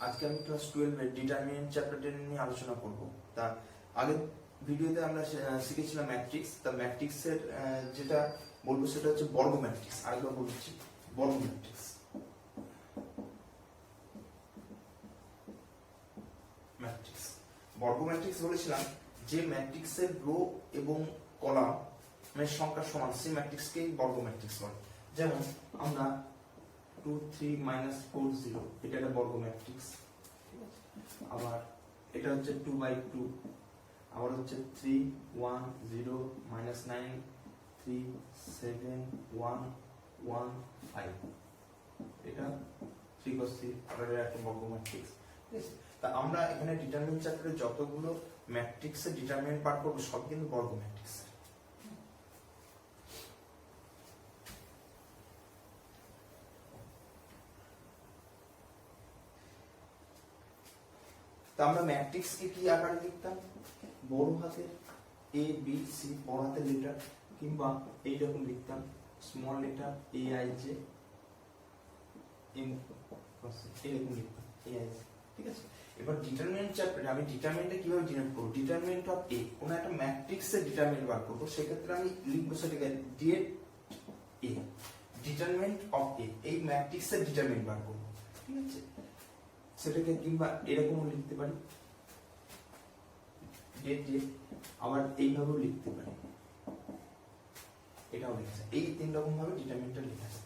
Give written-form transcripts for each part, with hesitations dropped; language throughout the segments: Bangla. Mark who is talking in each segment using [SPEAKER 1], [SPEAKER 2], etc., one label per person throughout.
[SPEAKER 1] আজকে আমি ক্লাস 12 এর ডিটারমিনেন্ট চ্যাপ্টার 10 নিয়ে আলোচনা করব। তা আগের ভিডিওতে আমরা শিখেছিলাম ম্যাট্রিক্স। তা ম্যাট্রিক্সের যেটা বলবো সেটা হচ্ছে বর্গ ম্যাট্রিক্স। আরেকবার বলছি, বর্গ ম্যাট্রিক্স। ম্যাট্রিক্স বর্গ ম্যাট্রিক্স বলেছিলাম যে ম্যাট্রিক্সের রো এবং কলাম এর সংখ্যা সমান সেই ম্যাট্রিক্সকেই বর্গ ম্যাট্রিক্স বলে। যেমন আমরা 2 3 4 0 এটা একটা বর্গ ম্যাট্রিক্স। আবার এটা হচ্ছে 2/2, আবার হচ্ছে 3 1 0 -9 3 7 1 1 5, এটা 3 cos 3 এটা একটা বর্গ ম্যাট্রিক্স। ঠিক আছে, তা আমরা এখানে ডিটারমিনেন্ট চ্যাপ্টারে যতগুলো ম্যাট্রিক্সের ডিটারমিনেন্ট পাঠ করব সব কিন্তু বর্গ ম্যাট্রিক্স। তা আমরা ম্যাট্রিক্স কে কি আকারে লিখতাম? বড় হাতের এ বি সি বড় হাতের লেটার, কিংবা এইরকম লিখতাম small letter A I J M, এরকম লিখতাম এ আই জে। ঠিক আছে, এবার ডিটারমিনেন্ট চ্যাপ্টারে আমি ডিটারমিনেন্টটা কিভাবে ডিনোট করব? ডিটারমিনেন্ট অফ এ, কোন একটা ম্যাট্রিক্সের ডিটারমিনেন্ট বার করব, সেক্ষেত্রে আমি লিখব সেটাকে ডিট এ, ডিটারমিনেন্ট অফ এ, এই ম্যাট্রিক্সের ডিটারমিনেন্ট বার করব। ঠিক আছে, সেটাকে কিংবা এরকমও লিখতে পারি ডেট ডেট, আবার এইভাবেও লিখতে পারি, এটাও লেখা আছে। এই তিন রকম ভাবে ডিটারমিনেন্টটা লেখা আছে।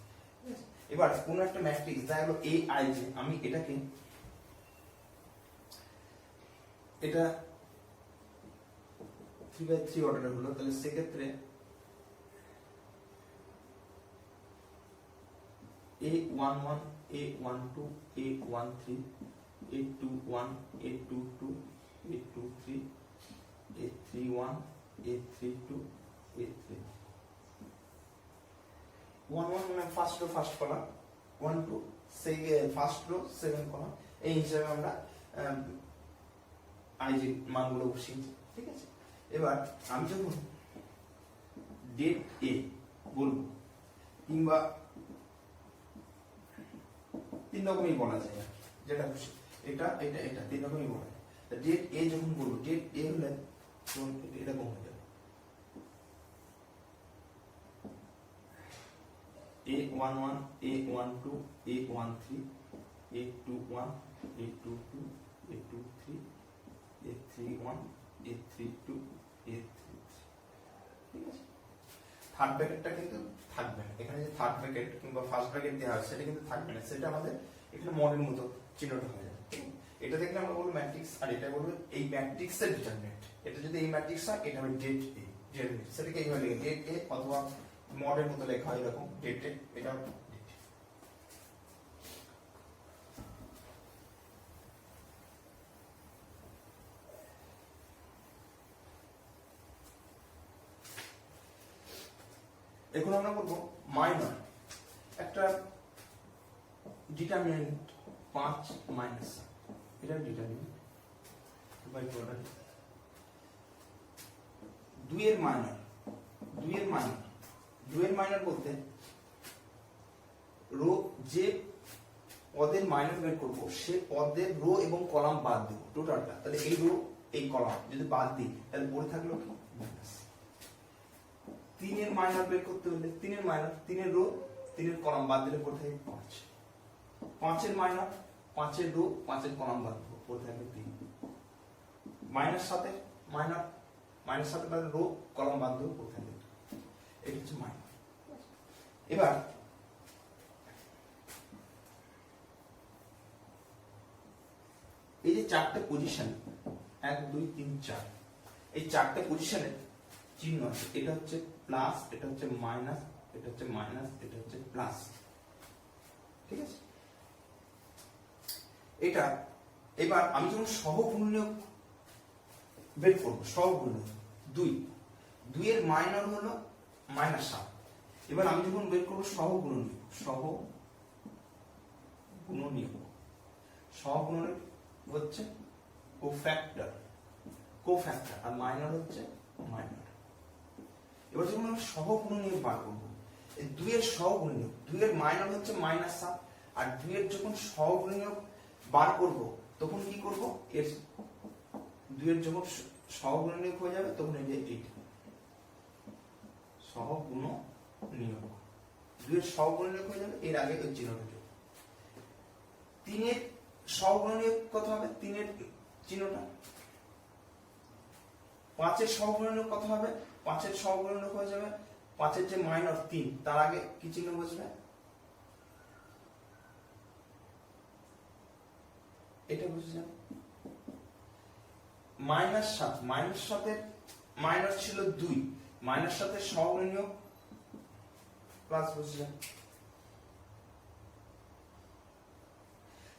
[SPEAKER 1] এবার কোন একটা ম্যাট্রিক্স যা হলো এ আই জে, আমি এটাকে এটা 3/3 অর্ডারে হলো, তাহলে সেক্ষেত্রে A11 A12 A13 A21 A22 A23 A31 A32 A3 11 মানে first row first column, 12 first row second column, এই হিসাবে আমরা আইজি মানগুলো বসিয়েছি। ঠিক আছে, এবার আমি যখন ডেট এ বলবো, কিংবা তিন রকমই বলা যায়, যেটা খুশি এটা এটা এটা তিন রকমই বলা যায়। ডেট এ যখন বলবো, ডেট এ হলে এরকম হয়ে যাবে A11 A12 A13 A21 A22 A23 A31 A32 A33। ঠিক আছে, থার্ড ব্র্যাকেটটা কিন্তু থাকবে না এখানে, যে থার্ড ব্র্যাকেট কিংবা ফার্স্ট ব্র্যাকেট দেওয়া আছে সেটা কিন্তু থাকবে না, সেটা আমাদের এখানে মডেল মতো চিহ্নটা হয়ে যাবে। এটা দেখলে আমরা বলবো ম্যাট্রিক্স, আর এটা বলবো এই ম্যাট্রিক্সের ডিটারমিনেন্ট। এটা যদি এই ম্যাট্রিক্স হয়, এটা হবে ডেট এ, সেটাকে এইভাবে লিখে ডেট এ, অথবা মডেল মতো লেখা হয় এরকম ডেট এ, এটা এখন আমরা বলবো মাইনর একটা ডিটারমিনেন্ট 5 মাইনাস, এটা ডিটারমিনেন্ট বাই প্রোডাক্ট 2 এর মাইনর, 2 এর মাইনর, 2 এর মাইনর বলতে রো যে পদের মাইনর বের করব সে পদের রো এবং কলাম বাদ দেব টোটালটা, তাহলে এই রো এই কলাম যদি বাদ দিই তাহলে পড়ে থাকলো কি মাইনাস। 3 এর মাইনর বের করতে হলে 3 এর মাইনর, 3 এর রো 3 এর কলাম বাদ দিলে পড়ে থাকে 5, 5 এর মাইনর 5 এর রো 5 এর কলাম বাদ দেব পড়ে থাকে 3, মাইনাস 7 এর মাইনর, মাইনাস 7 এর রো কলাম বাদ দেব পড়ে থাকে, এটা হচ্ছে মাইনর। এবার এই যে চারটে পজিশন 1 2 3 4, এই চারটে পজিশনের চিহ্ন আছে, এটা হচ্ছে প্লাস, এটা হচ্ছে মাইনাস, এটা হচ্ছে মাইনাস, এটা হচ্ছে প্লাস। ঠিক আছে, এটা এবার আমি যখন সহগুণনীয়ক বের করব, সহগুণনীয়ক 2 এর মাইনর হলো -7, এবার আমি যখন বের করব সহগুণনীয়ক, সহগুণনীয়ক, সহগুণনীয়ক হচ্ছে কোফ্যাক্টর, কোফ্যাক্টর, আর মাইনর হচ্ছে মাইনর। এবার যখন আমরা সহগুণনীয়ক বার করব, এই 2 এর সহগুণনীয়ক, 2 এর মাইনর হচ্ছে -7, আর 2 এর যখন সহগুণনীয়ক বার করব তখন কি করব, এর দুইয়ের যখন সহগুণনীয়ক হয়ে যাবে তখন এই যে এইটা সহগুণনীয়ক, দুইয়ের সহগুণনীয়ক হয়ে যাবে, এর আগে ওই চিহ্নটা দেব। তিনের সহগুণনীয়ক কত হবে, তিনের চিহ্নটা। পাঁচের সহগুণনীয়ক কত হবে, পাঁচের সহগুণনীয়ক হয়ে যাবে পাঁচের যে মাইনর 3 তার আগে কি চিহ্ন বসবে, এটা বুঝে যান। -7, -7 মাইনাস ছিল 2, -7 সহগুণনীয়ক প্লাস বুঝে যান।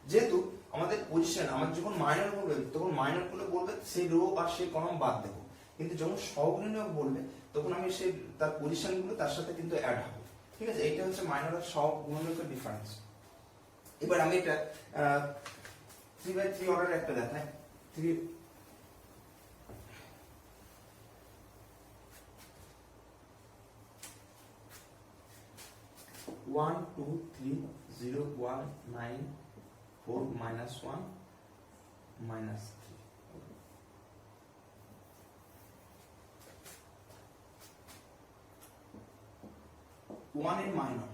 [SPEAKER 1] যেহেতু আমাদের পজিশন, আমার যখন মাইনর বলবে তখন মাইনর গুলো বলবে সেই রো আর সেই কলাম বাদ দেবো, কিন্তু যখন সহগুণনীয়ক বলবে তখন আমি সেই তার পজিশন গুলো তার সাথে কিন্তু অ্যাড হবে। ঠিক আছে, এটা হচ্ছে মাইনর আর সহগুণনীয়কের ডিফারেন্স। এবার আমি এটা 3/3 অর্ডারে একটা দেখাই। 1 2 3 0 1 9 4 -1 -3, ওয়ান ইন মাইনর,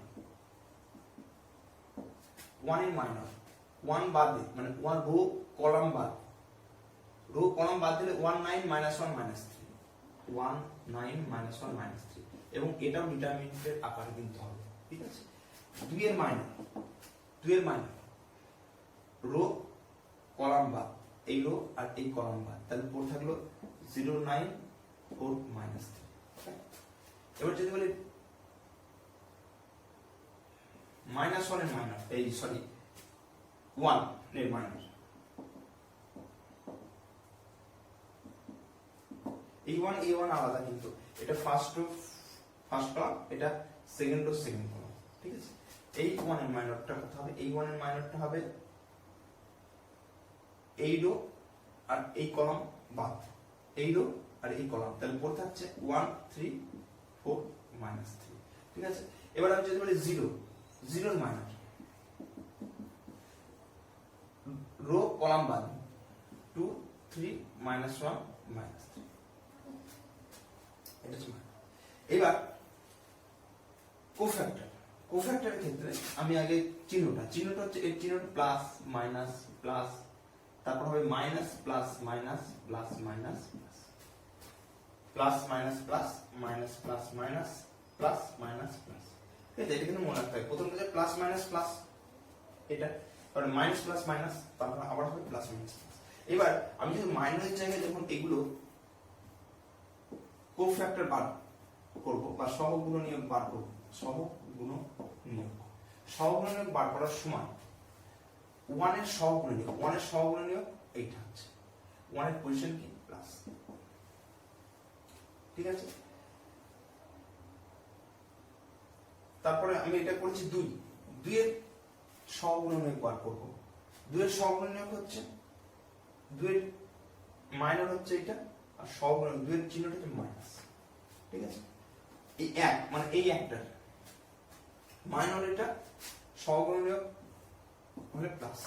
[SPEAKER 1] ওয়ান বাদ দিই, মানে ওয়ান রো কলাম বাদ, রো কলাম বাদ দিলে 1 9 -1 -3, 1 9 -1 -3, এবং এটাও ডিটারমিনেন্টের আকারে কিন্তু হবে। ঠিক আছে, দুইয়ের মাইনর রো কলাম বাদ, এই রো আর এই কলাম বাদ, তাহলে পড়ে থাকলো 0 9 4 -3। এবার যদি বলি -1 এর মাইনর, এই সরি 1 এর মাইনর, এই 1 আলাদা, কিন্তু এটা ফার্স্ট কলাম, এটা সেকেন্ড কলাম। ঠিক আছে, এই 1 এর মাইনরটা কত হবে, এই 1 এর মাইনরটা হবে এই রো আর এই কলাম বাদ, এই রো আর এই কলাম, তাহলে পড়ে থাকছে 1 3 4 -3। ঠিক আছে, এবার আমি যদি বলি 0 এর মাইনর, রো কলাম বাদ 2 3 -1 -3, এটা হচ্ছে। এবার কোফ্যাক্টরের ক্ষেত্রে আমি আগে চিহ্নটা হচ্ছে এর চিহ্নটা প্লাস মাইনাস প্লাস, তারপর হবে minus plus minus plus minus plus minus plus minus plus minus plus minus plus. ঠিক আছে, এটা কিন্তু মনে রাখতে হবে, প্রথম থেকে প্লাস মাইনাস প্লাস, এটা তারপরে মাইনাস প্লাস মাইনাস, তারপর আবার হবে প্লাস মাইনাস প্লাস। এবার আমি যদি মাইনাসের জায়গায় যখন এগুলো কোফ্যাক্টর বার করব বা সহগুণনীয়ক বার করব, সহগুণনীয়ক বার করার সময় 1 এর সহগুণনীয়ক এইটা হচ্ছে 1 এর পজিশন কি প্লাস। ঠিক আছে, তারপরে আমি এটা করেছি 2 এর সহগুণনীয়ক বার করব, 2 এর সহগুণনীয়ক হচ্ছে 2 এর মাইনর হচ্ছে এটা, আর সহগুণনীয়ক 2 এর চিহ্নটা হচ্ছে মাইনাস। ঠিক আছে, এই এক মানে এই একটার মাইনর, এটা সহগুণনীয়ক হলে প্লাস,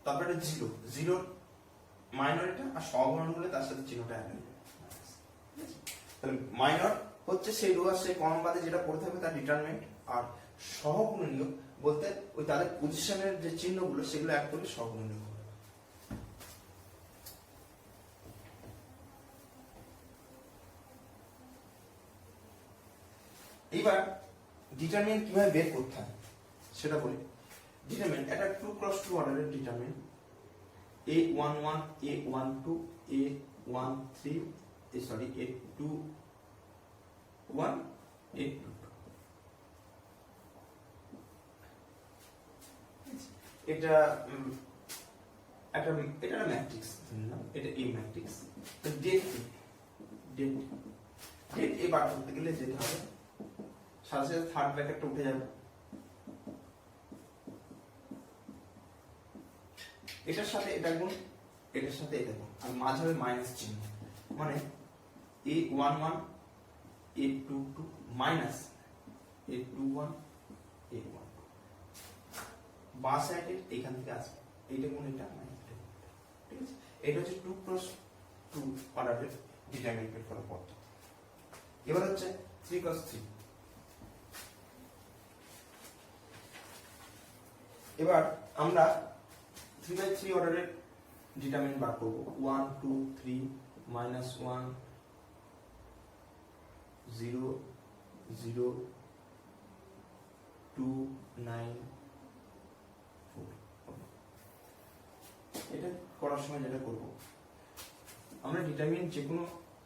[SPEAKER 1] তারপরে 0 মাইনর এটা, আর সহগুণনীয়ক হলে তার সাথে চিহ্নটা অ্যাড হয়ে যাবে। তাহলে মাইনর হচ্ছে সেই রো আর সেই কলাম বাদে যেটা পড়ে থাকবে তার ডিটারমিনেন্ট, আর সহগুণনীয়ক বলতে ওই তাদের পজিশনের যে চিহ্নগুলো সেগুলো অ্যাড করলে সহগুণনীয়ক হবে। এবার ডিটারমিনেন্ট কিভাবে বের করতে হয় সেটা বলি। ডিটারমিনেন্ট এটা 2 × 2 অর্ডারের determinant, A11 A12 A13 A21 A22, এটা একটা ম্যাট্রিক্স, এটা A ম্যাট্রিক্স। তো ডেট এ বার করতে গেলে যেতে হবে সাথে সাথে থার্ড ব্র্যাকেটটা উঠে যাবে, এটার সাথে এটা গুণ, এটার সাথে এটা গুণ, আর মাঝে হবে মাইনাস চিহ্ন, মানে A11 A22 minus A21 A12, বাঁ সাইডের এখান থেকে আসবে, এইটা কোন এটা, ঠিক আছে। এটা হচ্ছে 2 ক্রস 2 অর্ডারের ডিটারমিনেন্ট বের করার পদ্ধতি। এবার হচ্ছে 3 ক্রস 3। এবার আমরা 3/3 অর্ডারের ডিটারমিনেন্ট বার করব। 1 2 3 -1 0 0 2 9 4। এটা করার সময় যেটা করব, আমরা ডিটারমিনেন্ট যে কোনো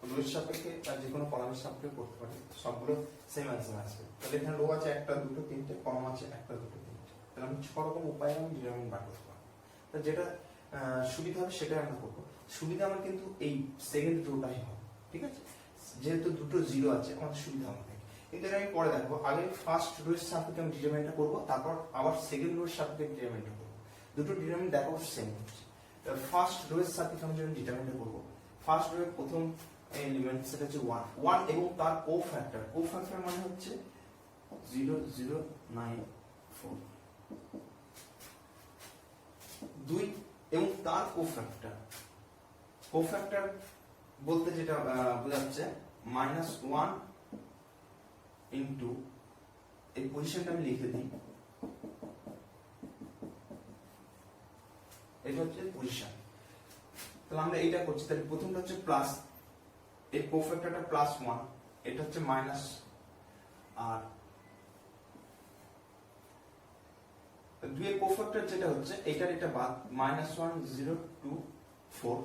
[SPEAKER 1] রোয়ের সাপেক্ষে আর যে কোনো কলামের সাপেক্ষে করতে পারি, সবগুলো সেম অ্যান্সার আসবে। তাহলে এখানে রো আছে 1 2 3টে, কলাম আছে 1 2 3টে, তাহলে আমি 6 রকম উপায়ে আমি ডিটারমিনেন্ট বার করতে পারবো। তো যেটা সুবিধা হবে সেটাই আমরা করবো। সুবিধা আমার কিন্তু এই সেকেন্ড রোটাই হবে, ঠিক আছে। যেহেতু দুটো জিরো আছে আমাদের সুবিধা হবে, কিন্তু আমি পরে দেখবো। আগে ফার্স্ট রোয়ের সাপেক্ষে আমি ডিটারমিনেন্টটা করবো, তারপর আবার সেকেন্ড রোয়ের সাপেক্ষে ডিটারমিনেন্টটা করবো। দুটো ডিটারমিনেন্ট দেখো সেম হচ্ছে। ফার্স্ট রোয়ের সাপেক্ষে আমি যখন ডিটারমিনেন্টটা করবো, ফার্স্ট রোয়ের প্রথম এলিমেন্ট সেটা হচ্ছে 1 1 এবং তার কোফ্যাক্টর মানে হচ্ছে 0 0 9 4। 2 এবং তার কোফ্যাক্টর বলতে যেটা বোঝাচ্ছে -1 ইনটু, এই পজিশনটা আমি লিখে দিই, এটা হচ্ছে পজিশন। তাহলে আমরা এইটা করছি, তাহলে প্রথমটা হচ্ছে প্লাস, এর কোফ্যাক্টরটা +1, এটা হচ্ছে মাইনাস, আর 2 এর কোফ্যাক্টর যেটা হচ্ছে এটার এটা বাদ, -1 0 2 4,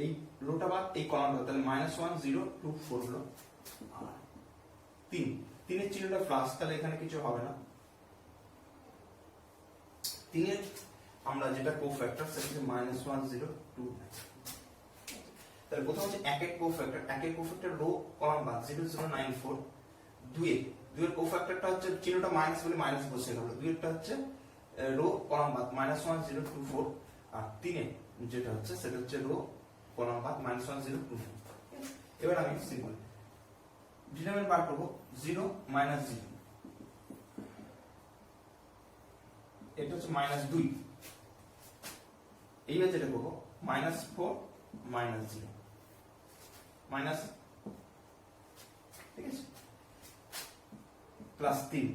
[SPEAKER 1] এই রোটা বাদ এই কলামটা, তাহলে -1 0 2 4 হলো। আর 3 এর চিহ্নটা প্লাস, তাহলে এখানে কিছু হবে না। 3 এর আমরা যেটা কোফ্যাক্টর সেটা হচ্ছে -1 0 2 9। তাহলে প্রথম হচ্ছে 1 এর কোফ্যাক্টর রো কলাম বাদ 0 0 9 4। 2 এর কোফ্যাক্টরটা হচ্ছে চিহ্নটা মাইনাস বলে মাইনাস বসে গেল, 2 এরটা হচ্ছে রো কলাম বাদ -1 0 2 4। আর 3 এর যেটা হচ্ছে সেটা হচ্ছে রো কলাম বাদ -1 0 2 4। এবার আমি সিম্পল ডিটারমিনেন্ট বার করব। 0 -0, এটা হচ্ছে -2। এইবার যেটা করব -4 -0 মাইনাস, ঠিক আছে, +3,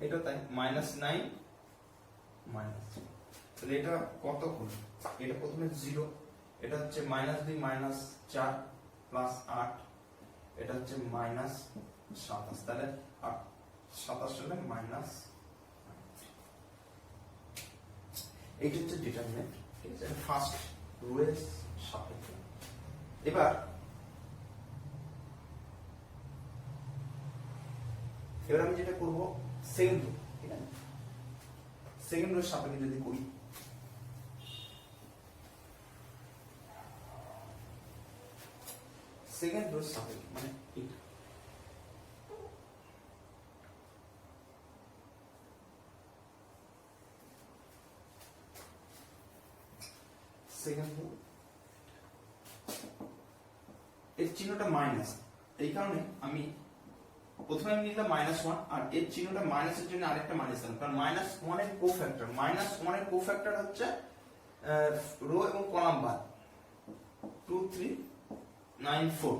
[SPEAKER 1] এটা তাই -9 -0। তাহলে এটা কত হলো? এটা প্রথমে 0, এটা হচ্ছে -2 -4 +8, এটা হচ্ছে -27, তাহলে 27 হলে মাইনাস, এইটা হচ্ছে ডিটারমিনেন্ট, ঠিক আছে, ফার্স্ট রোয়ের সাপেক্ষে। এবার আমি যেটা করব সেকেন্ড রো, ঠিক আছে, সেকেন্ড রোর সাপেক্ষে যদি করি, সেকেন্ড রোর সাপেক্ষে মানে এটা সেকেন্ড রো, এর চিহ্নটা মাইনাস, এই কারণে আমি প্রথমে আমি নিলাম -1, আর এর চিহ্নটা মাইনাসের জন্য আরেকটা মাইনাস দিলাম, কারণ -1 এর কোফ্যাক্টর হচ্ছে রো এবং কলাম বাদ 2 3 9 4,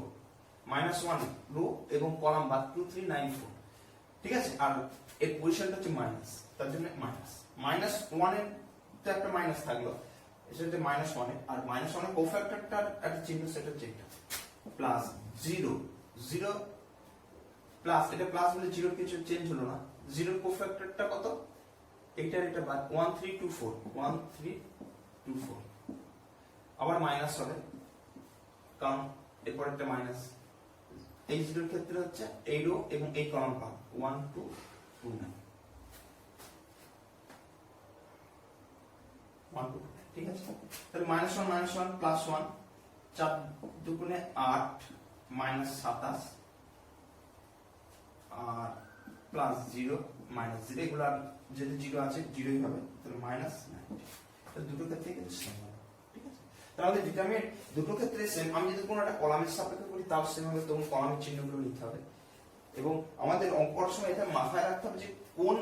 [SPEAKER 1] -1 রো এবং কলাম বাদ 2 3 9 4, ঠিক আছে। আর এর পজিশনটা হচ্ছে মাইনাস, তার জন্য -1 এর তো একটা মাইনাস থাকলো, এটা হচ্ছে -1 এর, আর -1 এর কোফ্যাক্টরটার একটা চিহ্ন সেটা হচ্ছে এটা +0 0 প্লাস, এটা প্লাস বলে 0 কিছু চেঞ্জ হলো না। 0 কোফ্যাক্টরটা কত? এইটার এটা বাদ 1 3 2 4 1 3 2 4, আবার মাইনাস হবে কারণ এরপর একটা মাইনাস। এই 0 এর ক্ষেত্রে হচ্ছে এই রো এবং এই কলাম পাব 1 2 2 9 1 2, ঠিক আছে। তাহলে -1 -1 +1, 4 দুগুণে 8 -27, আর +0 -0, এগুলো যেহেতু 0 আছে 0ই হবে, তাহলে -90। তাহলে দুটো ক্ষেত্রে কিন্তু সেম হবে, ঠিক আছে। তাহলে ডিটারমিনেন্ট দুটো ক্ষেত্রে সেম। আমি যদি কোনো একটা কলামের সাপেক্ষে করি তাও সেম হবে, তখন কলামের চিহ্নগুলো নিতে হবে। এবং আমাদের অঙ্ক করার সময় এটা মাথায় রাখতে হবে যে কোন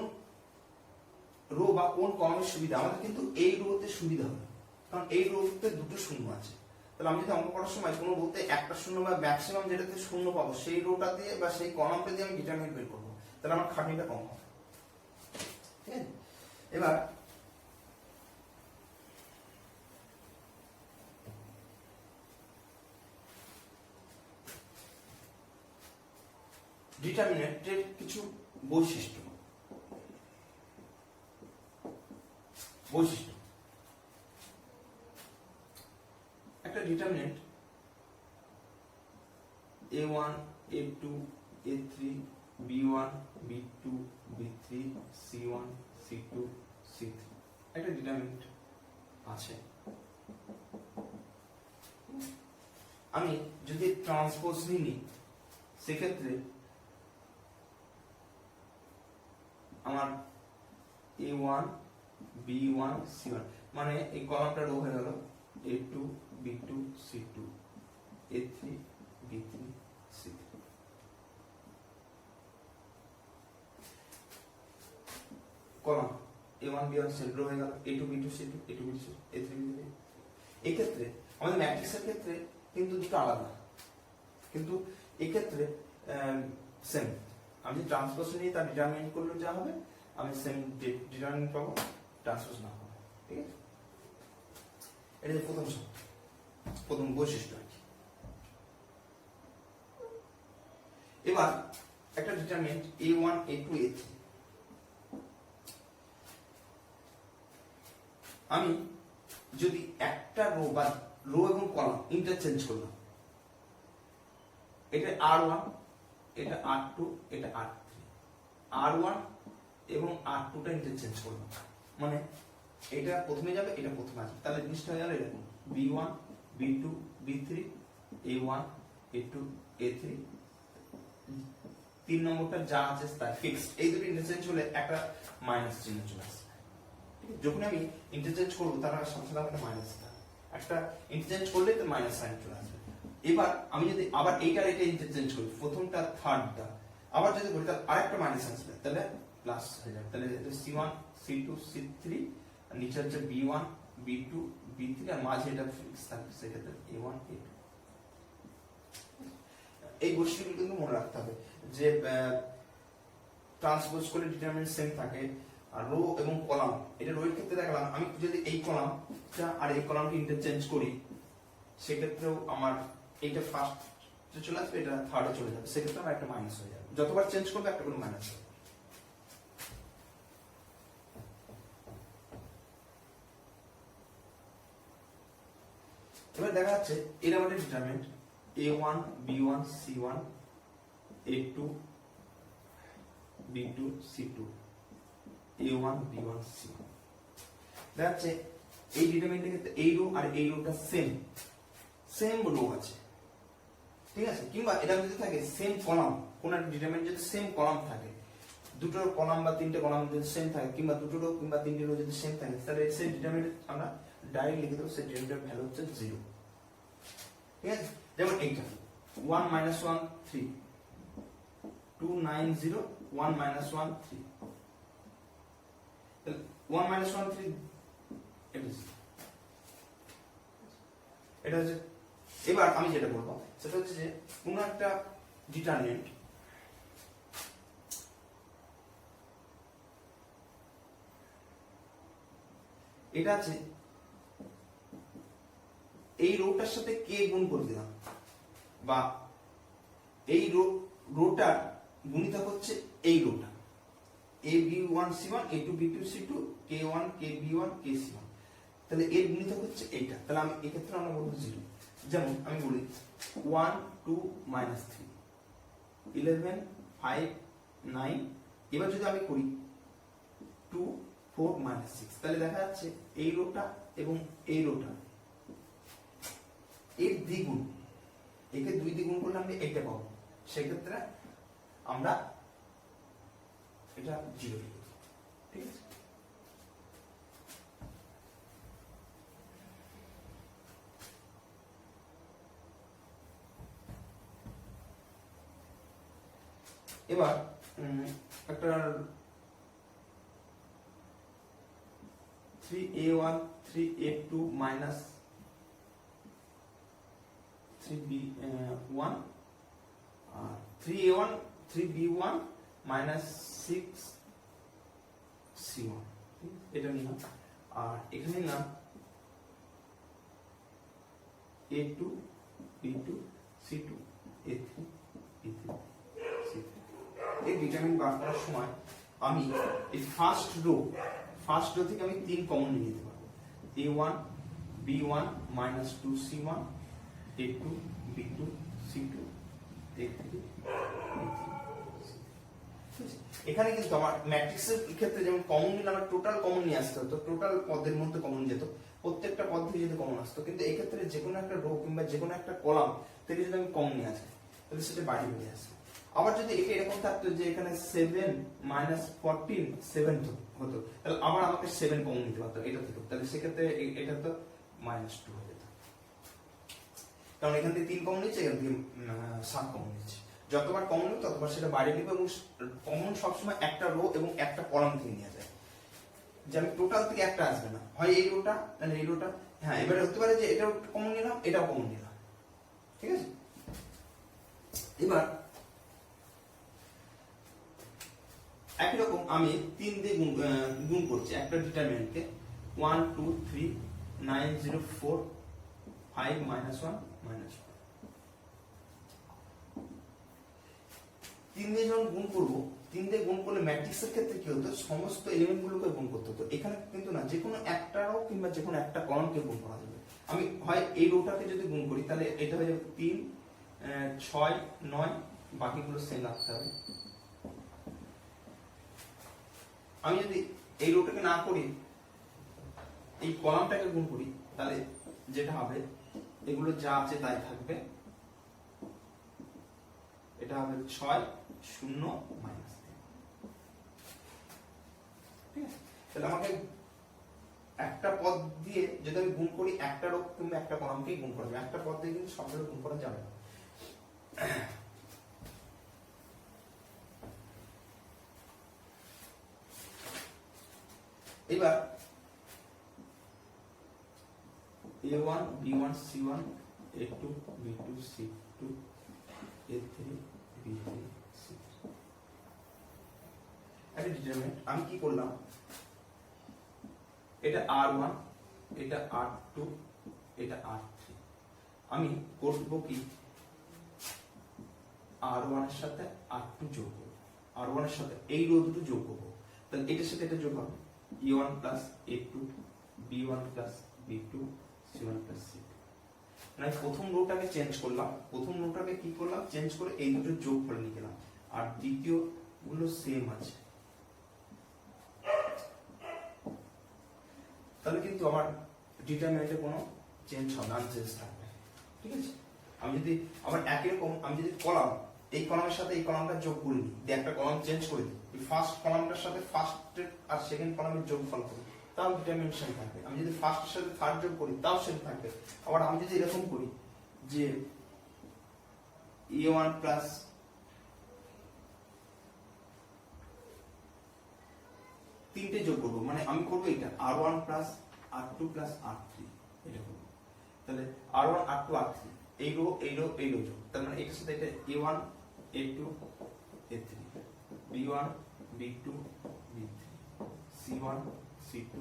[SPEAKER 1] রো বা কোন কলামের সুবিধা। আমাদের কিন্তু এই রোতে সুবিধা হবে, কারণ এই রোতে দুটো শূন্য আছে। তাহলে আমি যদি অঙ্ক করার সময় কোনো রোতে একটা শূন্য বা ম্যাক্সিমাম যেটাতে শূন্য পাবো সেই রোটা দিয়ে বা সেই কলামটা দিয়ে আমি ডিটারমিনেন্ট বের করবো, তাহলে আমার খাটনিটা কম হবে। ঠিক আছে, এবার ডিটারমিনেন্টের কিছু বৈশিষ্ট্য। একটা determinant a1 a2 a3 b1 b2 b3 c1 c2 c3 একটা ডিটারমিনেন্ট আছে। আমি যদি ট্রান্সপোজ নিই সেক্ষেত্রে আমার a1 b1 c1 মানে এই কলামটা রো হয়ে গেল a2 b2 c2 a3 b3 c3। Column a1 b1 c1 rho হয়ে গেল a2 b2 c2 a2 b2 c2 a3 b3। এই ক্ষেত্রে আমাদের ম্যাট্রিক্সের ক্ষেত্রে কিন্তু দুটো আলাদা, কিন্তু এই ক্ষেত্রে সেম। আমি ট্রান্সপোজ নিয়ে তার ডিটারমিনেন্ট করলে যা হবে আমি সেম ডিটারমিনেন্ট পাবো, ট্রান্সপোজ না হবে। ঠিক আছে, এটা প্রথম বৈশিষ্ট্য আর কি। এবার একটা ডিটারমিনেন্ট a1 a2 a3 আমি যদি একটা রো এবং কলাম ইন্টারচেঞ্জ করলাম, এটা r1 এটা r2 এটা r3, r1 এবং r2টা ইন্টারচেঞ্জ করলাম, মানে এটা প্রথমে যাবে এটা প্রথমে আসবে, তাহলে জিনিসটা হয়ে গেল এরকম b1 b2 b3 a1 a2 a3। 3 নম্বরটা যা আছে তাই ফিক্সড। এই দুটো ইন্টারচেঞ্জ হলে একটা মাইনাস চিহ্ন চলে আসবে। যখন আমি ইন্টারচেঞ্জ করব তার সাথে সাথে একটা মাইনাস, একটা ইন্টারচেঞ্জ করলে তো মাইনাস সাইন চলে আসবে। এবার আমি যদি আবার এইটার এটা ইন্টারচেঞ্জ করি, প্রথমটা থার্ডটা আবার যদি করি তাহলে আরেকটা মাইনাস আসবে, তাহলে প্লাস হয়ে যাবে। তাহলে c1 c2 c3 আর নিচে হচ্ছে b1 b2 b3 আর মাঝে এটা ফিক্স থাকবে, সেক্ষেত্রে a1 a2। এই বৈশিষ্ট্যগুলো কিন্তু মনে রাখতে হবে যে ট্রান্সপোজ করলে ডিটারমিনেন্ট সেম থাকে। আর রো এবং কলাম, এটা রো এর ক্ষেত্রে দেখলাম আমি যদি এই কলামটা আর এই কলামটা ইন্টারচেঞ্জ করি সেক্ষেত্রেও আমার এইটা ফার্স্ট চলে আসবে, এটা থার্ডে চলে যাবে, সেক্ষেত্রে আমার একটা মাইনাস হয়ে যাবে। যতবার চেঞ্জ করবে একটা করে মাইনাস হবে। এবার দেখা যাচ্ছে এর আমাদের determinant a1 b1 c1 a2 b2 c2 a1 b1 c1। দেখা যাচ্ছে এই ডিটারমিনেন্টের ক্ষেত্রে এই রো আর এই রোটা সেম রো আছে, ঠিক আছে। কিংবা এটা যদি থাকে সেম কলাম, কোন একটা ডিটারমিনেন্ট যদি সেম কলাম থাকে, দুটো কলাম বা তিনটে কলাম যদি সেম থাকে, কিংবা দুটো রো কিংবা তিনটে রো যদি সেম থাকে, তাহলে সেই ডিটারমিনেন্ট আমরা ডাইরেক্ট লিখে দেবো, সেই ডিটারমিনেন্টের ভ্যালু হচ্ছে 0। ঠিক আছে, যেমন এইটা 1 - 1 3 2 9 0 1 - 1 3, তাহলে 1 - 1 3 এটা হচ্ছে। এবার আমি যেটা বলবো সেটা হচ্ছে যে কোন একটা ডিটারমিনেন্ট এটা আছে, এই রোটার সাথে কে গুণ করে দিলাম, বা এই রোটার গুণিতক হচ্ছে এই rota ab1 c1 a2 b2 c2 k1 kb1 kc1, তাহলে এর গুণিতক হচ্ছে এইটা, তাহলে আমি এই ক্ষেত্রে আমরা বলবো 0। যেমন আমি বলি 1 2 - 3 11 5 9, এবার যদি আমি করি 2 4 - 6, তাহলে দেখা যাচ্ছে এই রোটা এবং এই রোটা এর দ্বিগুণ, একে 2 দ্বিগুণ করলে আমরা এটা পাবো, সেক্ষেত্রে আমরা এটা 0 লিখব। ঠিক আছে, এবার একটা 3a1 3a2 minus 3b1 আর 3a1 3b1 minus 6c1 এটা নিলাম। আর এখানে নিলাম a2 b2 c2 a3 b3 c3। এই ডিটারমিনেন্ট বার করার সময় আমি এই ফার্স্ট রো থেকে আমি 3 কমন নিয়ে নিতে পারবো। a1 b1 minus 2c1 a2 b2 c2 a3 এখানে কিন্তু আমার ম্যাট্রিক্সের ক্ষেত্রে যেমন কমন নিলে আমার টোটাল কমন নিয়ে আসতে হতো, টোটাল পদের মধ্যে কমন যেত, প্রত্যেকটা পদ থেকে যদি কমন আসতো। কিন্তু এই ক্ষেত্রে যে কোনো একটা রো কিংবা যে কোনো একটা কলাম থেকে যদি আমি কমন নিয়ে আসি তাহলে সেটা বাড়ি বেরিয়ে আসে। আবার যদি এটা এরকম থাকতো যে এখানে 7 minus 14 7 হতো, তাহলে আবার আমাকে 7 কমন নিতে পারতো এটা থেকে, তাহলে সেক্ষেত্রে এটা তো -2 হয়ে যেত। কারণ এখান থেকে 3 কমন নিচ্ছে, এখান থেকে 7 কমন নিচ্ছে। যতবার কমন হবে ততবার সেটা বাইরে নেবে, এবং কমন সবসময় একটা রো এবং একটা কলাম থেকে নিয়ে যায়, যে আমি টোটাল থেকে একটা আসবে না, হয় এই রোটা মানে এই রোটা। হ্যাঁ, এবারে হতে পারে যে এটাও কমন নিলাম এটাও কমন নিলাম, ঠিক আছে। এবার একই রকম আমি 3 দিয়ে গুণ করছি একটা ডিটারমিনেন্টকে, 1 2 3 9 0 4 5 -1 -1। 3 দিয়ে যখন গুণ করব, 3 দিয়ে গুণ করলে ম্যাট্রিক্সের ক্ষেত্রে কি হতো, সমস্ত এলিমেন্ট গুলোকে গুণ করতে হতো। এখানে কিন্তু না, যে কোনো একটা রো কিংবা যে কোনো একটা কলামকে গুণ করা যাবে। আমি হয় এই রোটাকে যদি গুণ করি তাহলে এটা হয়ে যাবে 3 6 9, বাকিগুলো সেম রাখতে হবে। আমি যদি এই রোটাকে না করি, এই কলামটাকে গুণ করি, তাহলে যেটা হবে এগুলো যা আছে তাই থাকবে, এটা হবে 6 0 -3। ঠিক আছে, তাহলে আমাকে একটা পদ দিয়ে যদি আমি গুণ করি, একটা রো কিংবা একটা কলামকেই গুণ করা যাবে, একটা পদ দিয়ে কিন্তু সবগুলো গুণ করা যাবে না। এবার a1 b1 c1 a2 b2 c2 a3 b3 c3 একটা ডিটারমিনেন্ট আমি কি করলাম, এটা r1 এটা r2 এটা r3, আমি করব কি r1 এর সাথে r2 যোগ করব, r1 এর সাথে এই রো দুটো যোগ করব, তাহলে এটার সাথে এটা যোগ হবে a1 plus a2 b1 plus b2 c1 plus c2। মানে প্রথম রোটাকে চেঞ্জ করলাম, প্রথম রোটাকে কি করলাম চেঞ্জ করে এই দুটো যোগ করে নিয়ে গেলাম, আর দ্বিতীয় গুলো সেম আছে, তাহলে কিন্তু আমার ডিটারমিনেন্টে কোনো চেঞ্জ হবে না, চেঞ্জ থাকবে। ঠিক আছে, আমি যদি আবার একই রকম আমি যদি কলাম, এই কলামের সাথে এই কলামটা যোগ করে নিই, দিয়ে একটা কলাম চেঞ্জ করে দিই, এই ফার্স্ট কলামটার সাথে ফার্স্ট আর সেকেন্ড কলামের যোগফল করি, তাও ডিটারমিনেশন থাকবে। আমি যদি ফার্স্টের সাথে থার্ড যোগ করি তাও সেম থাকবে। আবার আমি যদি এরকম করি যে a1 প্লাস তিনটে যোগ করবো, মানে আমি করবো এটা r1 plus r2 plus r3, এটা করবো, তাহলে r1 r2 r3 এই রো এই রো এই রো যোগ, তার মানে এটার সাথে এটা a1 a2 a3 b1 b2 b3 c1 c2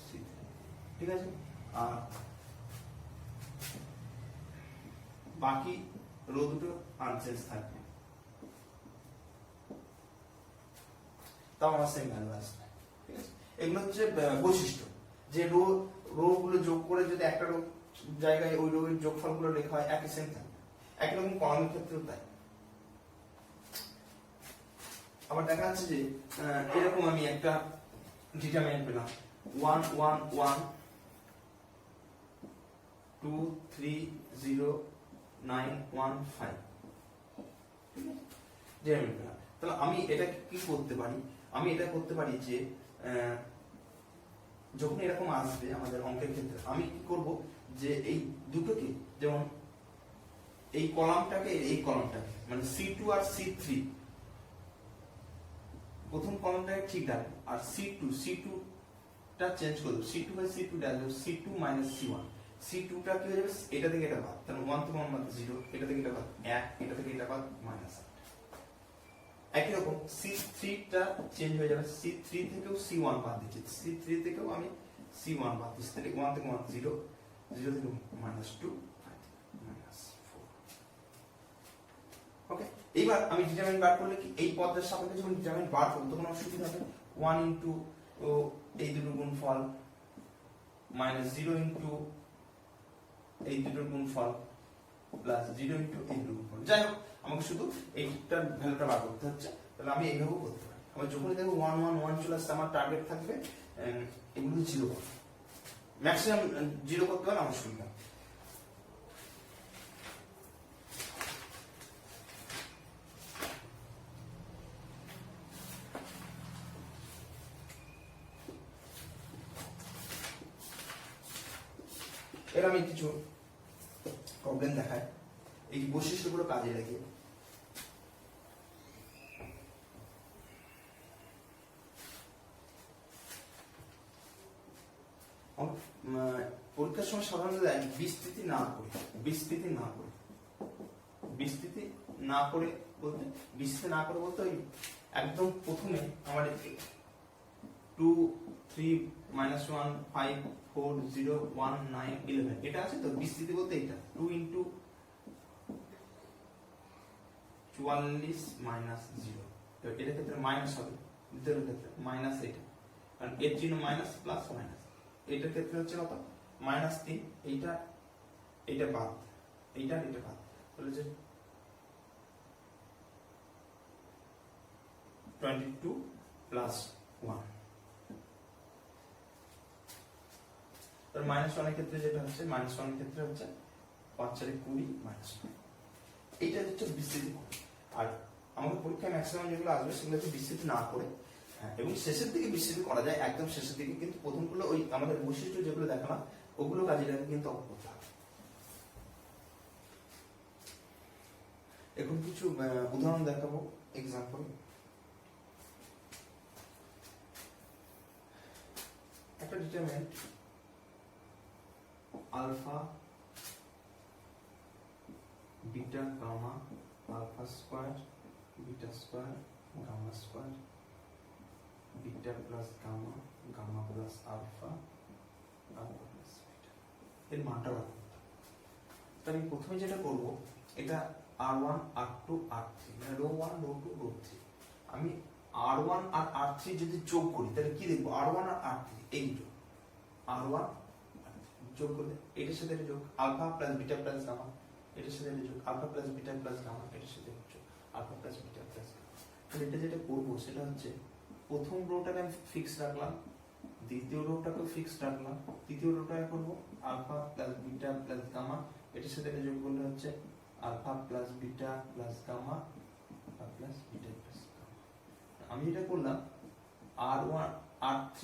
[SPEAKER 1] c3। ঠিক আছে, আর বাকি রো দুটো আনচেঞ্জ থাকবে, তাও আমার সেম ভ্যালু আসবে। ঠিক আছে, এগুলো হচ্ছে বৈশিষ্ট্য, যে রো গুলো যোগ করে যদি একটা রো জায়গায় ওই রো এর যোগফলগুলো লেখা হয় একই সেম থাকবে। একই রকম কলামের ক্ষেত্রেও তাই। আবার দেখা যাচ্ছে যে এরকম আমি একটা ডিটারমিনেন্ট পেলাম 1 1 1 2 3 0 9 1 5, ডিটারমিনেন্ট পেলাম। তাহলে আমি এটা কি করতে পারি, আমি এটা করতে পারি যে যখন এরকম আসবে আমাদের অঙ্কের ক্ষেত্রে, আমি কি করব যে এই দুটোকে, যেমন এই কলামটাকে মানে C2 আর C3 প্রথম কলামটাকে ঠিক রাখবো আর C2 টা চেঞ্জ করব C2 বাই C2 ডাল C2 মাইনাস C1 C2 টা কি হয়ে যাবে এটা থেকে এটা বাদ তাহলে 1 থেকে 1 বাদ 0 এটা থেকে এটা বাদ 1 এটা থেকে এটা বাদ মাইনাস একই রকম C3 টা চেঞ্জ হয়ে যাবে C3 থেকেও C1 বাদ দিচ্ছি C3 থেকেও আমি C1 বাদ দিচ্ছি তাহলে 1 থেকে 1 0 0 থেকে মাইনাস 2 মাইনাস 4 ওকে এইবার আমি ডিটারমিনেন্ট বার করলে কি এই পদের সাপেক্ষে যখন ডিটারমিনেন্ট বার করব তখন আমার সুবিধা হবে 1 ইনটু এই দুটোর গুণফল মাইনাস 0 ইনটু এই দুটোর গুণফল প্লাস 0 ইনটু এই দুটোর গুণফল যাই হোক আমাকে শুধু এইটার ভ্যালুটা বার করতে হচ্ছে তাহলে আমি এইভাবেও করতে পারি আমার যখনই দেখো 1 1 1 চলে আসছে আমার টার্গেট থাকবে এগুলো 0 করা ম্যাক্সিমাম 0 করতে পারে আমার সুবিধা এর আমি কিছু প্রবলেম দেখাই এই বৈশিষ্ট্যগুলো কাজে লাগিয়ে পরীক্ষার সময় সাধারণত বিস্তৃতি না করে বলতে ওই একদম প্রথমে আমার 2 3 -1 5 4 0 1 9 11 এটা আছে তো বিস্তৃতি বলতে এটা 2 ইনটু 44 মাইনাস 0 তো এর ক্ষেত্রে মাইনাস হবে দ্বিতীয় ক্ষেত্রে মাইনাস এটা কারণ এর চিহ্ন মাইনাস প্লাস মাইনাস এটার ক্ষেত্রে হচ্ছে কত মাইনাস 3 এইটা বাদ এইটা বাদ তাহলে যে 22 প্লাস 1 তার মাইনাস 1 এর ক্ষেত্রে যেটা হচ্ছে মাইনাস 1 এর ক্ষেত্রে হচ্ছে 5 4 20 মাইনাস 1 এইটা হচ্ছে বিস্তৃতি আর আমাদের পরীক্ষায় ম্যাক্সিমাম যেগুলো আসবে সেগুলো হচ্ছে বিস্তৃতি না করে এবং শেষের দিকে বিস্তৃতি করা যায় একদম শেষের দিকে কিন্তু প্রথমগুলো ওই আমাদের বৈশিষ্ট্য যেগুলো দেখালাম ওগুলো কাজে লাগে কিন্তু অপরতা এখন কিছু উদাহরণ দেখাবো এক্সাম্পল একটা determinant alpha beta gamma alpha square beta square gamma square beta plus gamma gamma plus alpha alpha plus beta এর মানটা বার করতে তাহলে আমি প্রথমে যেটা করব এটা r1 r2 r3 মানে রো 1 রো 2 রো 3 আমি r1 আর r3 যদি যোগ করি তাহলে কি দেখব r1 আর r3 এই যোগ r1 যোগ করলে এটার সাথে এটা যোগ alpha plus beta plus gamma এটার সাথে এটা যোগ alpha plus beta plus gamma এটার সাথে যোগ alpha plus beta plus gamma তাহলে এটা যেটা করব সেটা হচ্ছে প্রথম রোটাকে আমি ফিক্স রাখলাম দ্বিতীয় রোটাকে ফিক্স রাখলাম তৃতীয় রোটাকে করব alpha plus beta plus gamma এটার সাথে এটা যোগ করলে হচ্ছে alpha plus beta plus gamma plus beta plus gamma আমি এটা করলাম r1 r3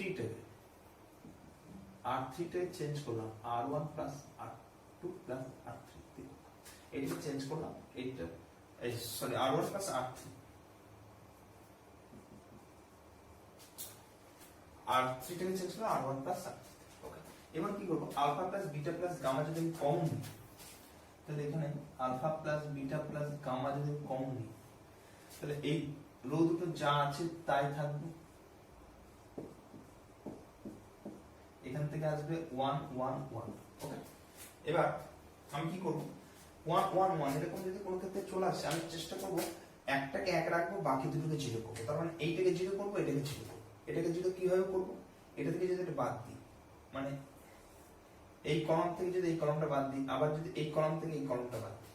[SPEAKER 1] টাকে চেঞ্জ করলাম r1 plus r2 plus r3 এইটা চেঞ্জ করলাম এইটা সরি r1 প্লাস r3 টাকে চেঞ্জ করলাম r1 প্লাস r3 ওকে এবার কি করব alpha plus beta plus gamma যদি আমি কমন নিই তাহলে এখানে alpha plus beta plus gamma যদি কমন নিই তাহলে এই রো দুটো যা আছে তাই থাকবে এখান থেকে আসবে 1 1 1 ওকে এবার আমি কি করব 1 1 1 এরকম যদি কোনো ক্ষেত্রে চলে আসে আমি চেষ্টা করব একটাকে এক রাখবো বাকি দুটোকে জিরো করব তার মানে এইটাকে জিরো করব এটাকে জিরো করব এটাকে জিরো কিভাবে করব এটা থেকে যদি এটা বাদ দিই মানে এই কলাম থেকে যদি এই কলামটা বাদ দিই আবার যদি এই কলাম থেকে এই কলামটা বাদ দিই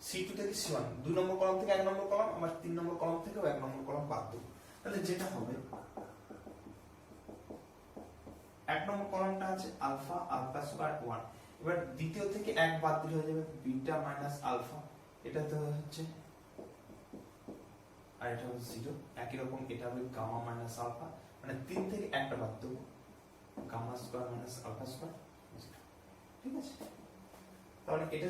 [SPEAKER 1] C2 থেকে C1 দুই নম্বর কলাম থেকে এক নম্বর কলাম আবার তিন নম্বর কলাম থেকেও এক নম্বর কলাম বাদ দেব তাহলে যেটা হবে এক নম্বর কলামটা আছে আলফা আলফা স্কয়ার 1 এবার দ্বিতীয় থেকে এক বাদ দিলে হয়ে যাবে বিটা মাইনাস আলফা এটা তো হচ্ছে আর এটা হচ্ছে 0 একই রকম এটা হবে গামা মাইনাস আলফা মানে 3 থেকে একটা বাদ দেব gamma square minus alpha square ঠিক আছে তাহলে এটা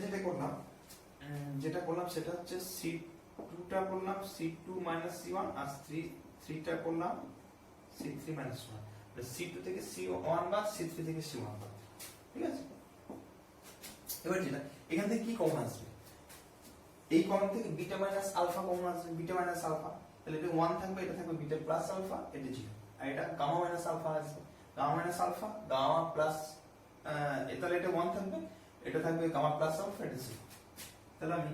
[SPEAKER 1] যেটা করলাম সেটা হচ্ছে C2 2টা করলাম C2 C1 আর 3টা করলাম C3 1 C2 থেকে C1 বাদ C3 থেকে C1 বাদ। ঠিক আছে, এবার যেটা এখান থেকে কি কমন আসবে, এই কমন থেকে বিটা মাইনাস আলফা কমন আসবে, বিটা মাইনাস আলফা, তাহলে এটা 1 থাকবে, এটা থাকবে বিটা প্লাস আলফা, এটা 0, আর এটা গামা মাইনাস আলফা আসবে, gamma minus alpha gamma plus তাহলে এটা 1 থাকবে, এটা থাকবে গামা প্লাস আলফা, এটা 0। তাহলে আমি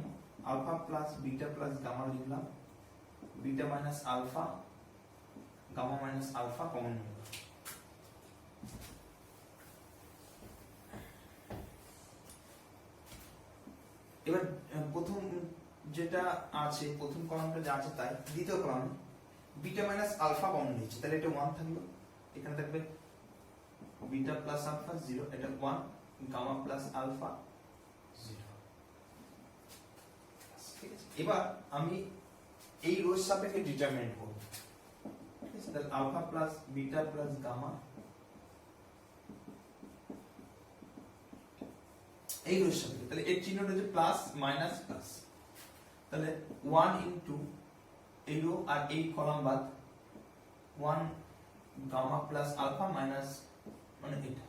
[SPEAKER 1] alpha plus beta plus gamma লিখলাম, beta minus alpha gamma minus alpha common নিলাম। এবার প্রথম যেটা আছে, প্রথম কলামটা যা আছে তাই, দ্বিতীয় কলামে বিটা মাইনাস আলফা কমন নিয়েছি, তাহলে এটা 1 থাকলো, এখানে থাকবে বিটা প্লাস আলফা 0, এটা 1, গামা প্লাস আলফা 0। ঠিক আছে, এবার আমি এই রোর সাপেক্ষে ডিটারমিনেন্ট করব। ঠিক আছে, তাহলে alpha plus beta plus gamma, এই রোর সাপেক্ষে, তাহলে এর চিহ্নটা হচ্ছে প্লাস মাইনাস প্লাস, তাহলে 1 ইনটু এই রো আর এই কলাম বাদ 1 গামা প্লাস আলফা মাইনাস মানে এটা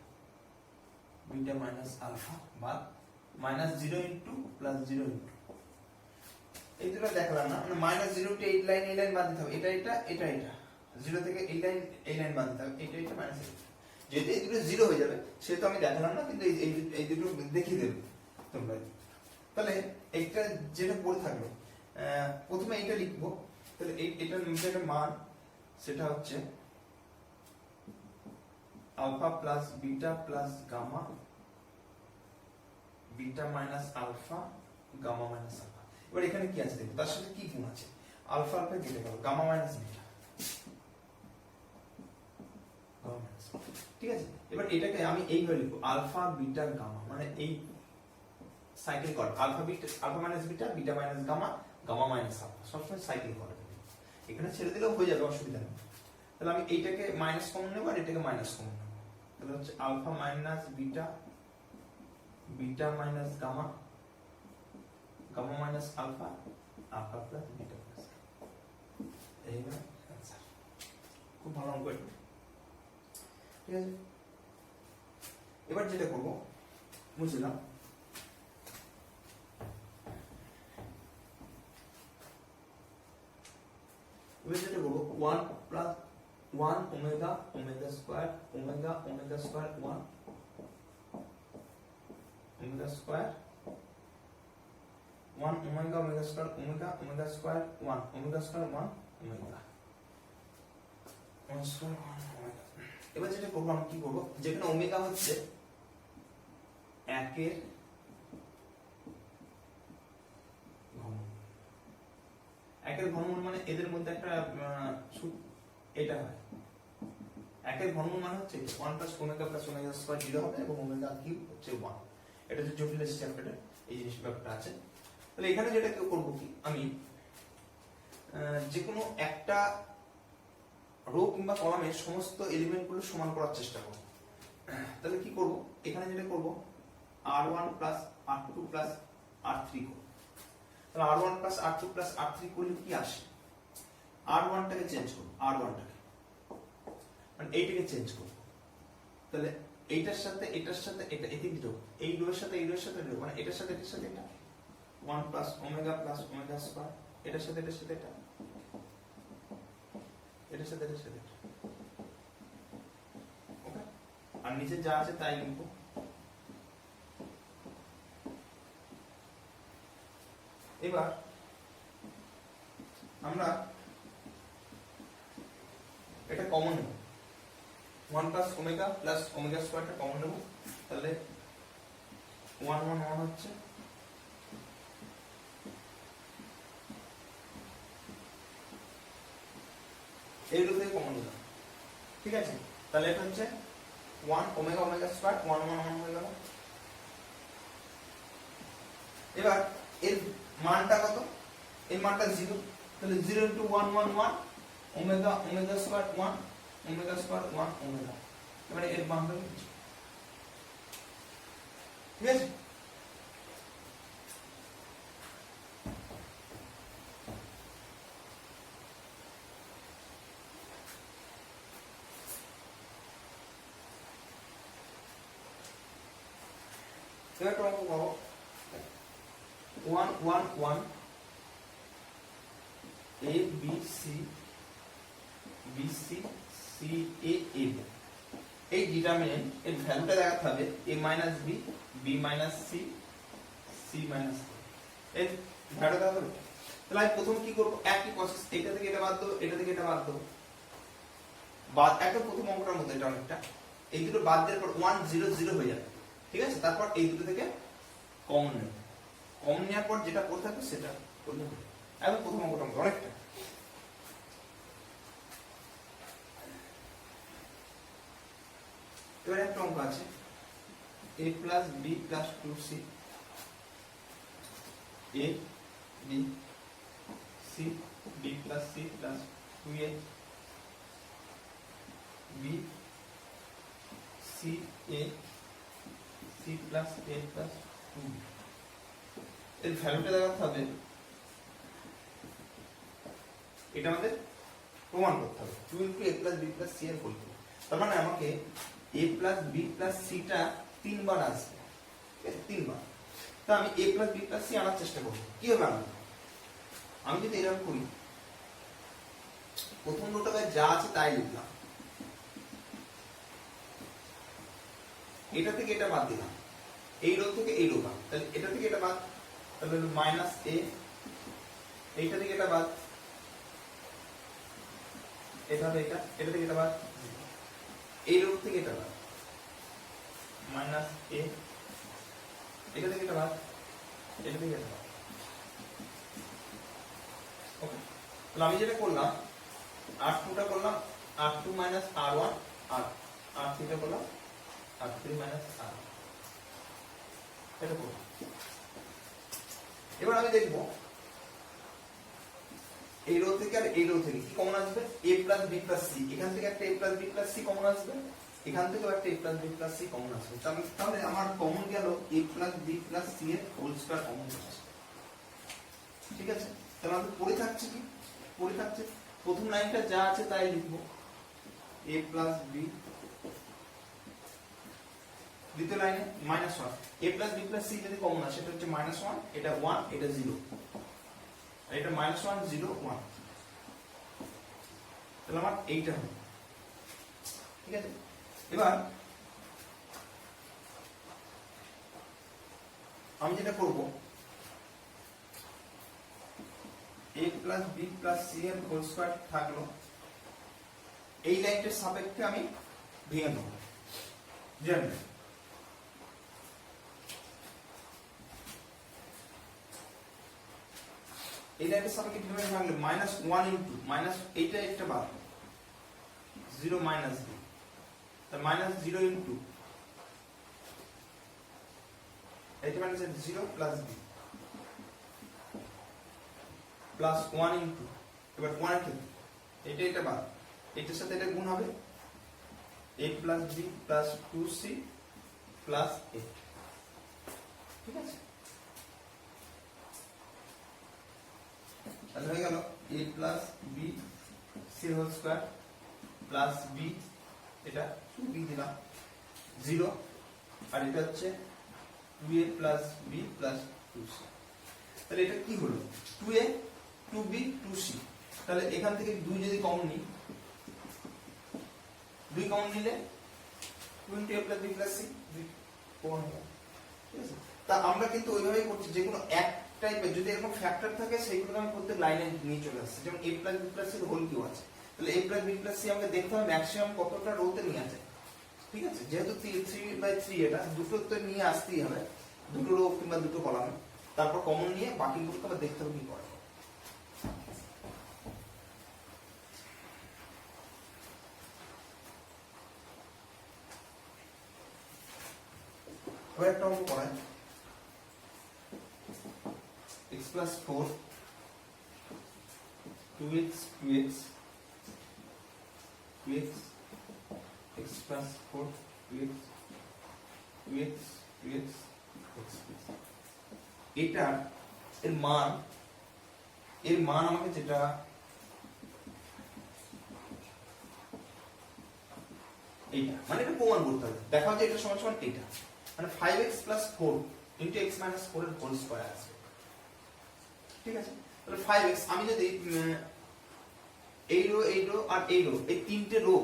[SPEAKER 1] বিটা মাইনাস আলফা বাদ মাইনাস 0 ইনটু প্লাস 0 ইনটু এই দুটো দেখলাম না, মানে মাইনাস 0 টু এই লাইন বাদ দিতে হবে, এটা এটা এটা এটা 0 থেকে এই লাইন বাদ দিতে হবে, এটা এটা মাইনাস যদি এই দুটো 0 হয়ে যাবে সেটা তো আমি দেখালাম না, কিন্তু এই দুটো দেখিয়ে দেব তোমরা। তাহলে এইটা যেটা পড়ে থাকলো, প্রথমে এইটা লিখবো, তাহলে এটার নিচের মান সেটা হচ্ছে alpha plus beta plus gamma, beta minus alpha gamma minus alpha. এবার এখানে কি আছে দেখো, তার সাথে কি গুণ আছে, আলফা আলফা কেটে গেল, গামা মাইনাস বিটা, ঠিক আছে। এবার এটাকে আমি এইভাবে লিখবো, আলফা বিটা গামা, মানে এই সাইকেল কর, alpha beta alpha minus beta, beta minus gamma, gamma minus alpha, সবসময় সাইকেল করে, এখানে ছেড়ে দিলেও হয়ে যাবে, অসুবিধা নেই। তাহলে আমি এইটাকে মাইনাস কমন নেব আর এটাকে মাইনাস কমন নেব, তাহলে হচ্ছে alpha minus beta, beta minus gamma, gamma minus alpha, alpha plus beta plus, এইবার आंसर। খুব ভালো অঙ্ক এটা, ঠিক আছে। এবার যেটা করব বুঝলাম, এবার যেটা করব 1 plus 1 omega omega square omega omega square 1 omega square 1 omega omega square omega omega square 1 omega square 1 omega 1 square 1 omega. এবার যেটা করব আমি কি করব, যেখানে ওমেগা হচ্ছে 1 এর ঘনমূল, 1 এর ঘনমূল মানে এদের মধ্যে একটা এটা হয়, 1 এর ঘনমূল মানে হচ্ছে 1 plus omega plus omega square 0 হবে এবং ওমেগা কিউব হচ্ছে 1। এটা যে জটিল চ্যাপ্টারে এই জিনিস ব্যাপারটা আছে। তাহলে এখানে যেটা করব কি, আমি যে কোনো একটা রো কিংবা কলামের সমস্ত এলিমেন্টগুলো সমান করার চেষ্টা করব। তাহলে কি করব, এখানে যেটা করব r1 plus r2 plus r3 করব। তাহলে r1 plus r2 plus r3 করলে কি আসে, r1 টাকে চেঞ্জ করব, r1 টাকে মানে এইটাকে চেঞ্জ করব, তাহলে এইটার সাথে এটার সাথে এটা এই তিনটো, এই রো এর সাথে এই রো এর সাথে রো, মানে এটার সাথে এটার সাথে এটা 1 প্লাস ওমেগা স্কয়ার, এটার সাথে এটার সাথে এটা, এটার সাথে এটার সাথে এটা, ওকে। আর নিচে যা আছে তাই লিখব। এবার আমরা এটা কমন নেব, 1 প্লাস ওমেগা প্লাস ওমেগা স্কয়ারটা কমন নেব, তাহলে 1 1 1 হচ্ছে, এই রূপে থেকে কমন নিলাম, ঠিক আছে। তাহলে এটা হচ্ছে 1 ওমেগা ওমেগা স্কয়ার 1 1 1 হয়ে গেল। এবার এর মানটা কত, এর মানটা 0, তাহলে 0 into 1 1 1 omega omega square 1 omega square 1 omega, মানে এর মান হবে, ঠিক আছে। এবার একটা অঙ্ক করো 1 1 1 a b c b c c a a এই ডিটারমিনেন্ট এর ভ্যালুটা দেখাতে হবে a b b c c এর ভ্যালুটা দেখাতে হবে। তাহলে আমি প্রথম কি করব, একই প্রসেস, এটা থেকে এটা বাদ দেব, এটা থেকে এটা বাদ দেব, বাদ একটা প্রথম অঙ্কটার মধ্যে এটা অনেকটা, এই দুটো বাদ দেওয়ার পর 1 0 0 হয়ে যাবে, ঠিক আছে। তারপর এই দুটো থেকে কমন নেব, কমন নেওয়ার পর যেটা পড়ে থাকবে সেটা করলে হবে। এখন প্রথম অঙ্কটা মধ্যে অনেকটা, এবার একটা অঙ্ক আছে a + b + 2c a b c b + c + 2a b c a c + a + 2b এর ভ্যালুটা দেখাতে হবে, এটা আমাদের প্রমাণ করতে হবে 2 * a + b + c এর হোল। তার মানে আমাকে a + b + c টা 3 বার আসবে, ঠিক আছে, 3 বার। তো আমি a + b + c আনার চেষ্টা করব। কি হবে আনবো, আমি যদি এরকম করি, প্রথম রোটাতে যা আছে তাই লিখলাম, এটা থেকে এটা বাদ দিলাম, এই রো থেকে এই রো বাদ, তাহলে এটা থেকে এটা বাদ, তাহলে হলো -a, এইটা থেকে এটা বাদ, এটা হবে এটা থেকে এটা বাদ, এই রো থেকে এটা বাদ, -a, এটা থেকে এটা বাদ, এটা থেকে এটা বাদ। ওকে, তাহলে আমি যেটা করলাম r2 টা করলাম r2 - r1 আর r3 টা করলাম r3 - r1, এটা করলাম। এবার আমি দেখব এই রো থেকে আর এই রো থেকে কি কমন আসবে, a + b + c, এখান থেকে একটা a + b + c কমন আসবে, এখান থেকেও একটা a + b + c কমন আসবে। তাহলে আমার কমন গেল a + b + c এর হোল স্কয়ার কমন আসছে, ঠিক আছে। তাহলে আমাদের পড়ে থাকছে কি, পড়ে থাকছে প্রথম লাইনটা যা আছে তাই লিখব, a + b, দ্বিতীয় লাইনে -1, a + b + c যদি কমন আসে এটা হচ্ছে -1, এটা 1, এটা 0, আর এটা -1 0 1, তাহলে আমার এইটা হবে, ঠিক আছে। এবার আমি যেটা করব, a + b + c এর হোল স্কয়ার থাকলো, এই লাইনটার সাপেক্ষে আমি ভেঙে নেব, জানেন এই লাইনটার সাপেক্ষে কিভাবে ভাঙলে, -1 ইনটু মাইনাস এইটা একটা বাদ 0 - b, তার -0 ইনটু এটা মানে 0 + b প্লাস 1 ইনটু, এবার 1 এর এটা এটা বাদ, এটার সাথে এটা গুণ হবে a + b + 2c + 8, ঠিক আছে। তাহলে হয়ে গেল a + b c whole square plus b, এটা 2b দিলাম 0, আর এটা হচ্ছে 2a + b + 2c। তাহলে এটা কি হলো, 2a 2b 2c, তাহলে এখান থেকে 2 যদি কমন নিই, 2 কমন নিলে 2 * a + b + c কমন হবে, ঠিক আছে। তা আমরা কিন্তু ওইভাবেই করছি, যে কোনো এক টাইপের যদি এরকম ফ্যাক্টর থাকে সেইগুলো আমি প্রত্যেক লাইনে নিয়ে চলে আসছি, যেমন a + b + c এর হোল কিউ আছে, তাহলে a + b + c আমাকে দেখতে হবে ম্যাক্সিমাম কতটা রোতে নিয়ে আছে, ঠিক আছে। যেহেতু 3/3 এটা দুটো তো নিয়ে আসতেই হবে, দুটো রো কিংবা দুটো কলামে, তারপর কমন নিয়ে বাকিগুলোকে আবার দেখতে হবে কি করে। এবার একটা অঙ্ক করাই, x + 4 2x 2x 2x x + 4 2x 2x 2x x, এটা এর মান আমাকে যেটা এইটা মানে এটা প্রমাণ করতে হবে, দেখা হচ্ছে এটা সমান সমান এটা, মানে 5x plus 4 into x minus 4 এর হোল স্কয়ার আছে, ঠিক আছে। তাহলে 5x আমি যদি এই রো আর এই রো এই তিনটে rho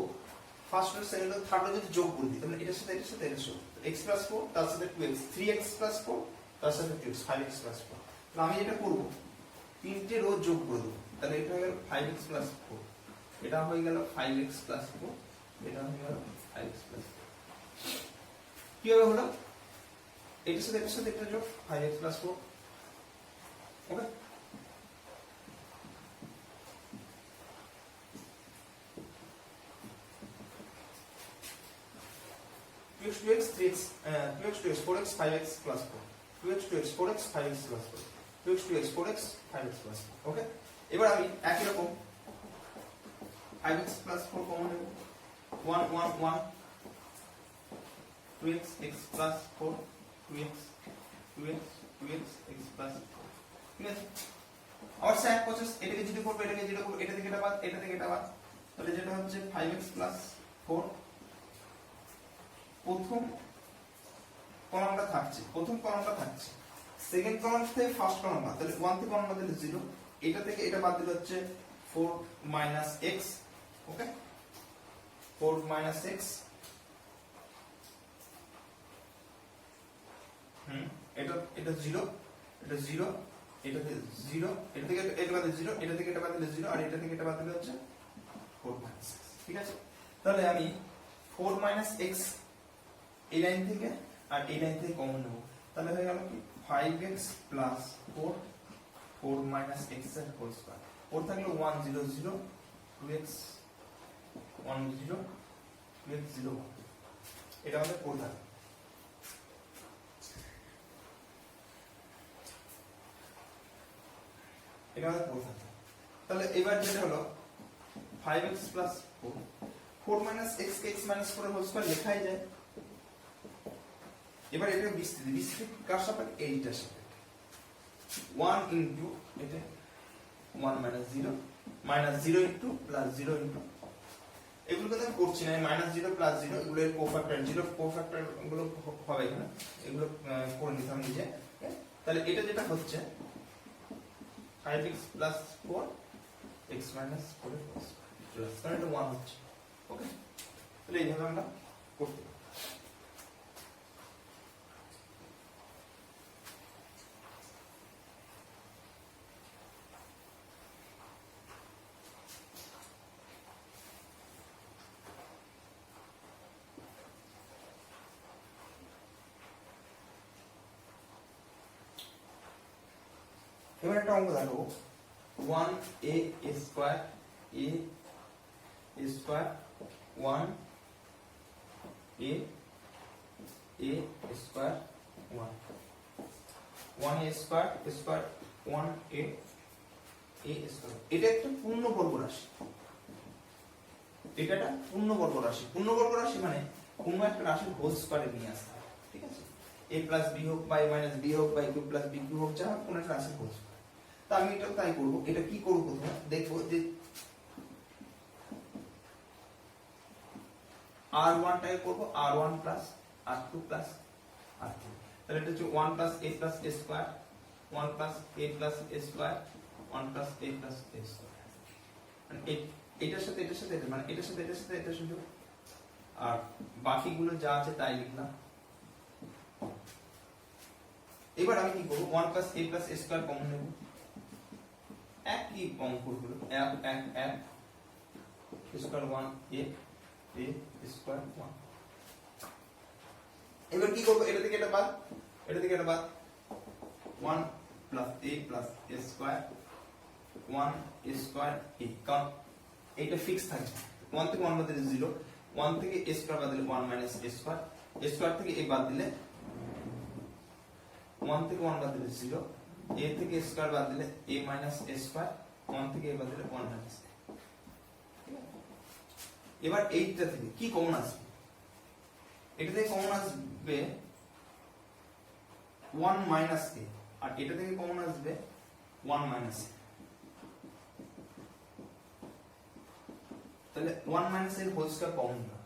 [SPEAKER 1] first row second rho third rho যদি যোগ করে দিই তাহলে এটার সাথে এটার যোগ x প্লাস 4 তার সাথে 2x 3x প্লাস 4 তার সাথে 2x 5x প্লাস 4। তাহলে আমি যেটা করব তিনটে রো যোগ করে দেব, তাহলে এটা হয়ে গেল 5x প্লাস 4, এটা হয়ে গেল 5x প্লাস 4, এটা হয়ে গেল 5x প্লাস 4। কি হবে হলো এটার সাথে এটা যোগ 5x প্লাস 4, ওকে। X 2x 3x 2x 2x 4x 5x plus 4 2x 2x 4x 5x plus 4 2x 2x 4x 5x plus 4, ওকে। এবার আমি একই রকম 5x plus 4 কমন নেব 1 1 1 2x x plus 4 2x 2x 2x x plus 4, ঠিক আছে। আবার স্যার প্রসেস এটাকে যদি করব এটাকে যেটা করব এটা থেকে এটা বাদ এটা থেকে এটা বাদ, তাহলে যেটা হচ্ছে 5x plus 4 প্রথম কলামটা থাকছে সেকেন্ড কলাম থেকে ফার্স্ট কলাম বাদ, তাহলে 1 থেকে 1 বাদ দিলে 0, এটা থেকে এটা বাদ দিলে হচ্ছে 4 মাইনাস x, ওকে 4 মাইনাস x, এটা 0 এটা 0 এটা থেকে 0 এটা থেকে এটা বাদ দিলে 0 এটা থেকে এটা বাদ দিলে 0 আর এটা থেকে এটা বাদ দিলে হচ্ছে 4 মাইনাস x, ঠিক আছে। তাহলে আমি 4 মাইনাস x এই লাইন থেকে আর এই লাইন থেকে কমন নেব, তাহলে হয়ে গেল কি 5x প্লাস 4 4 মাইনাস x এর হোল স্কয়ার, 4 থাকলো 1 0 0 2x 1 0 2x 0 1, এটা আমাদের 4 থাকে। এটা আমাদের 4 থাকে। তাহলে এবার যেটা হলো 5x প্লাস 4 4 মাইনাস x কে x মাইনাস 4 এর হোল স্কয়ার লেখাই যায়। এবার এটা বিস্তৃতি কার সাপেক্ষে এইটার সাপেক্ষে 1 ইনটু এটা 1 minus 0 minus 0 into plus 0 into এগুলো তো আমি করছি না, মাইনাস 0 প্লাস 0 এগুলোর কোফ্যাক্টর 0 কোফ্যাক্টর গুলো হবে এখানে, এগুলো করে নিতে হবে নিজে। তাহলে এটা যেটা হচ্ছে 5x প্লাস 4 x মাইনাস 4 এর হোল স্কয়ার, কারণ এটা 1 হচ্ছে, ওকে। তাহলে এইভাবে আমরা করতে পারি। এবার একটা অঙ্ক দেখো 1a square a square 1 a square 1 1a square square 1a square, এটা একটা পূর্ণবর্গ রাশি, এটা একটা পূর্ণবর্গ রাশি মানে কোন একটা রাশির হোল স্কয়ারে নিয়ে আসতে হবে, ঠিক আছে। a প্লাস b হোক বা a মাইনাস b হোক বা a cube plus b cube হোক, যা কোন একটা রাশির হোল স্কয়ার। তো আমি এটাও তাই করব। এটা কি করব প্রথমে দেখবো যে r1 টাকে করব r1 plus r2 plus r3, তাহলে এটা হচ্ছে 1 plus a plus a square 1 plus a plus a square 1 plus a plus a square, মানে এটার সাথে এটা মানে এটার সাথে এটা শুধু, আর বাকিগুলো যা আছে তাই লিখলাম। এবার আমি কি করব 1 plus a plus a square common নেব, একই অঙ্কগুলো 1 1 1 স্কয়ার 1 a স্কয়ার 1। এবার কি করব এটা থেকে এটা বাদ 1 plus a plus a square 1 a square a, কারণ এটা ফিক্স থাকবে 1 থেকে 1 বাদ দিলে 0, 1 থেকে a স্কয়ার বাদ দিলে 1 মাইনাস a স্কয়ার থেকে a বাদ দিলে 1 থেকে 1 বাদ দিলে 0, a থেকে a স্কয়ার বাদ দিলে a মাইনাস a স্কয়ার 1 থেকে a বাদ দিলে 1 মাইনাস a। এবার এইটা থেকে কি কমন আসবে, এটা থেকে কমন আসবে 1 মাইনাস a, আর এটা থেকে কমন আসবে 1 মাইনাস a, তাহলে 1 মাইনাস এর হোল স্কয়ার কমন না।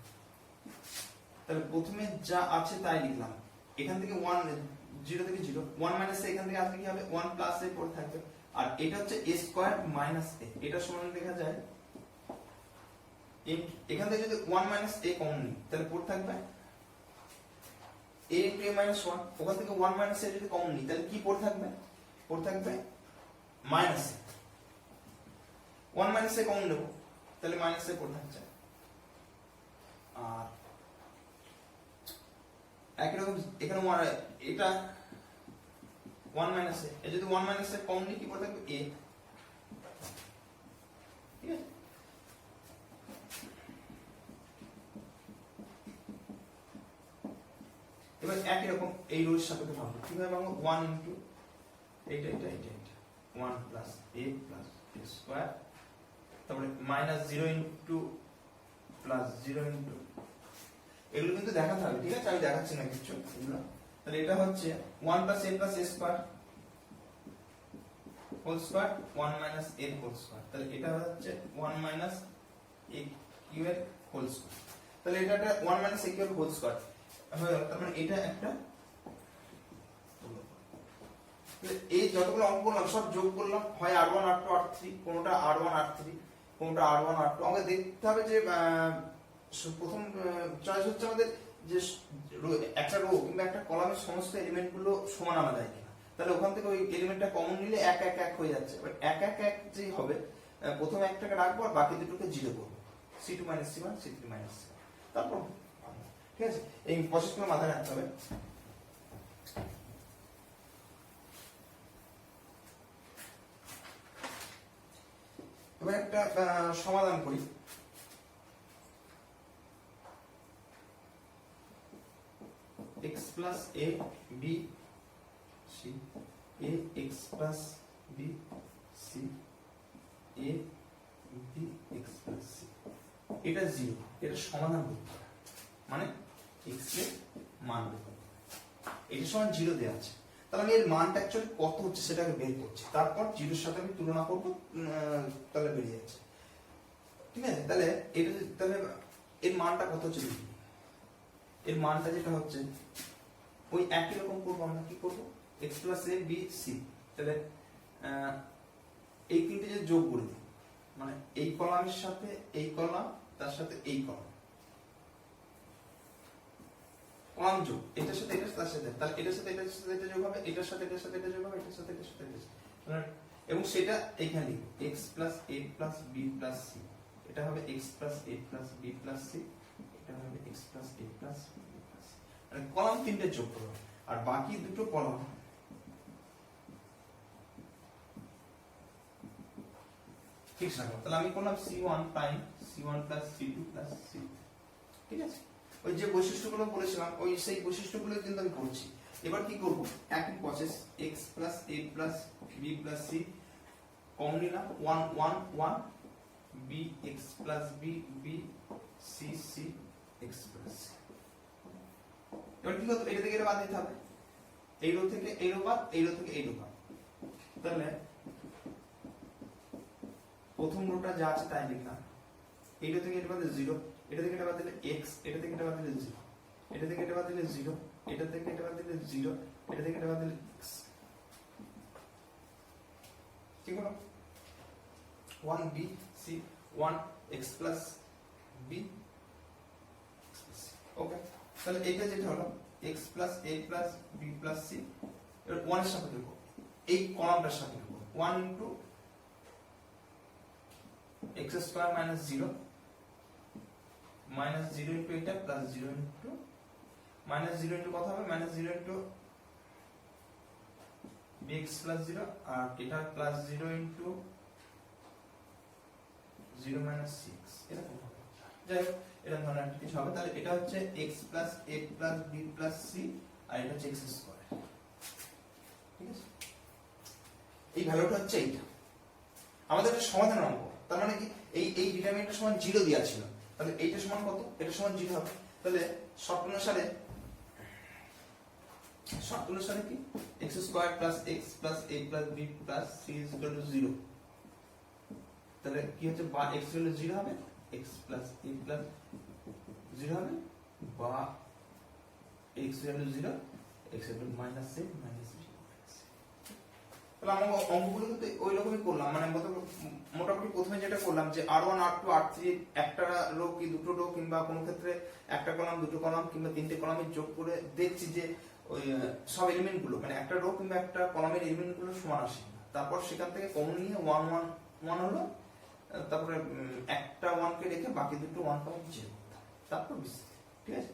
[SPEAKER 1] তাহলে প্রথমে যা আছে তাই লিখলাম এখান থেকে 1 0 থেকে 0 1 মাইনাস a এখান থেকে আসলে কি হবে 1 প্লাস a পড়ে থাকবে আর এটা হচ্ছে a স্কয়ার মাইনাস a এটা সমান লেখা যায় এখান থেকে যদি 1 মাইনাস a কমন নিই তাহলে পড়ে থাকবে a into a minus 1 ওখান থেকে 1 মাইনাস a যদি কমন নিই তাহলে কি পড়ে থাকবে minus a 1 minus a common নেব তাহলে মাইনাস a পড়ে থাকছে আর একই রকম এখানে এটা 1 মাইনাস a এই যদি 1 মাইনাস a কমন নিই কি পড়ে থাকবে a ঠিক আছে এবার একই রকম এই রোর সাপেক্ষে ভাঙবো কিভাবে ভাঙবো 1 ইনটু এটা 1 plus a plus a square তারপরে মাইনাস 0 ইনটু প্লাস 0 ইনটু এগুলো কিন্তু দেখাতে হবে ঠিক আছে আমি দেখাচ্ছি না কিছু এগুলো তাহলে এটা হচ্ছে 1 plus a plus a square whole square 1 minus a whole square তাহলে এটা হচ্ছে 1 মাইনাস a কিউবের হোল স্কয়ার তাহলে এটা 1 মাইনাস a কিউবের হোল স্কয়ার তার মানে এটা একটা এই যতগুলো অঙ্ক করলাম সব যোগ করলাম হয় r1 r2 r3 কোনটা r1 r3 কোনটা r1 r2 আমাকে দেখতে হবে যে প্রথম চয়েস হচ্ছে আমাদের যে একটা রো কিংবা একটা কলামের সমস্ত এলিমেন্ট গুলো সমান আনা যায় কিনা তাহলে ওখান থেকে ওই এলিমেন্টটা কমন নিলে 1 1 1 হয়ে যাচ্ছে বাট 1 1 1 যেই হবে প্রথম একটাকে রাখবো আর বাকি দুটোকে জিরো করব c2 c1 c3 c1 তারপর ঠিক আছে এই প্রসেসগুলো মাথায় রাখতে হবে এবার একটা সমাধান করি x plus a b c a x plus b c a b x plus c এটা 0 এটা সমাধান করতে হবে মানে x এর মান বের করতে হবে এটা সমান 0 দেয়া আছে তাহলে আমি এর মানটা অ্যাকচুয়ালি কত হচ্ছে সেটাকে বের করছি তারপর 0 এর সাথে আমি তুলনা করব তাহলে বেরিয়ে যাচ্ছে ঠিক আছে তাহলে এটা তাহলে এর মানটা কত হচ্ছে এর মানটা যেটা হচ্ছে ওই একই রকম করব আমরা কি করব x a b c তাহলে এই তিনটে যে যোগ করে দিই মানে এই কলামের সাথে এই কলাম তার সাথে এই কলাম কলাম যোগ এটার সাথে এটার সাথে তাহলে এটার সাথে এটার সাথে এটা যোগ হবে এটার সাথে এটার সাথে এটা যোগ হবে এটার সাথে এটার সাথে এটা এবং সেটা এখানে x a b c এটা হবে x a b c এটা হবে x a b c মানে কলাম তিনটে যোগ করব আর বাকি দুটো কলাম ঠিক রাখবো তাহলে আমি করলাম c1 prime c1 c2 c ঠিক আছে ওই যে বৈশিষ্ট্যগুলো বলেছিলাম ওই সেই বৈশিষ্ট্যগুলো কিন্তু আমি করছি এবার কি করব একই process x a b c common নিলাম 1 1 1 b x b b c c x c এবার কি করতে এটা থেকে এটা বাদ দিতে হবে এই রো থেকে এই রো বাদ এই রো থেকে এই রো বাদ তাহলে প্রথম রোটা যা আছে তাই লিখলাম এই রো থেকে এটা বাদ দিলে 0 এটা থেকে এটা বাদ দিলে x এটা থেকে এটা বাদ দিলে 0 এটা থেকে এটা বাদ দিলে 0 এটা থেকে এটা বাদ দিলে 0 এটা থেকে এটা বাদ দিলে x কি হলো 1 b c 1 x b ওকে তাহলে এইটা যেটা হলো x a b c এর 1 এর সাথে দেব এই কলামটার সাথে দেব 1 into x square minus 0 minus 0 into এটা প্লাস 0 ইনটু মাইনাস 0 ইনটু কত হবে মাইনাস 0 ইনটু bx প্লাস 0 আর এটা প্লাস 0 ইনটু 0 মাইনাস 6 এটা কত হবে যাই হোক এটা ধরনের একটা কিছু হবে তাহলে এটা হচ্ছে x a b c আর এটা হচ্ছে x স্কয়ার ঠিক আছে এই ভ্যালুটা হচ্ছে এইটা আমাদের একটা সমাধান অঙ্ক তার মানে কি এই ডিটারমিনেন্টের সমান 0 দেয়া ছিল তাহলে এইটা সমান কত এটা সমান 0 হবে তাহলে শর্ত অনুসারে কি x square x a b c 0 তাহলে কি হচ্ছে বা x হলো 0 হবে x a 0 হবে বা x হলো 0 x এর root minus c minus b। তাহলে আমরা অঙ্কগুলো কিন্তু ওই রকমই করলাম, মানে মোটামুটি প্রথমে যেটা করলাম যে r1 r2 r3 একটা রো কি দুটো রো কিংবা কোনো ক্ষেত্রে একটা কলাম দুটো কলাম কিংবা তিনটে কলামের যোগ করে দেখছি যে ওই সব এলিমেন্ট গুলো মানে একটা রো কিংবা একটা কলামের এলিমেন্ট গুলো সমান আসে। তারপর সেখান থেকে কমন নিয়ে 1 1 1 হলো, তারপরে একটা 1 কে রেখে বাকি দুটো 1 পাবো 0, তারপর ঠিক আছে।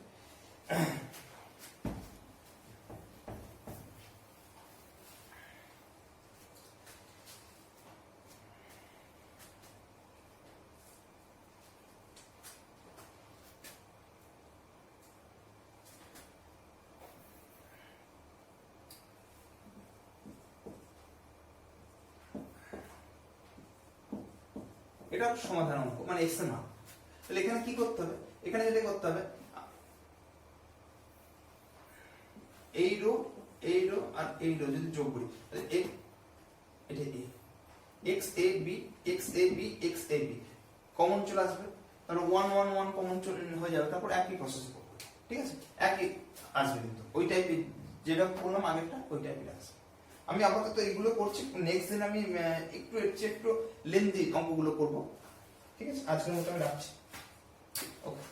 [SPEAKER 1] এটা সমাধান অঙ্ক মানে x এর মান। তাহলে এখানে কি করতে হবে, এখানে যেটা করতে হবে এই রো আর এই রো যদি যোগ করি তাহলে এটা a x a b x a b x a b common চলে আসবে, তাহলে 1 1 1 কমন হয়ে যাবে, তারপর একই প্রসেস করব, ঠিক আছে একই আসবে কিন্তু ওই টাইপের যেটা করলাম আগেরটা ওই টাইপের আসবে। আমি আপাতত এগুলো করছি, নেক্সট দিন আমি একটু লেন্দি অঙ্কগুলো করব, ঠিক আছে। আজকের মতো আমি রাখছি, ওকে।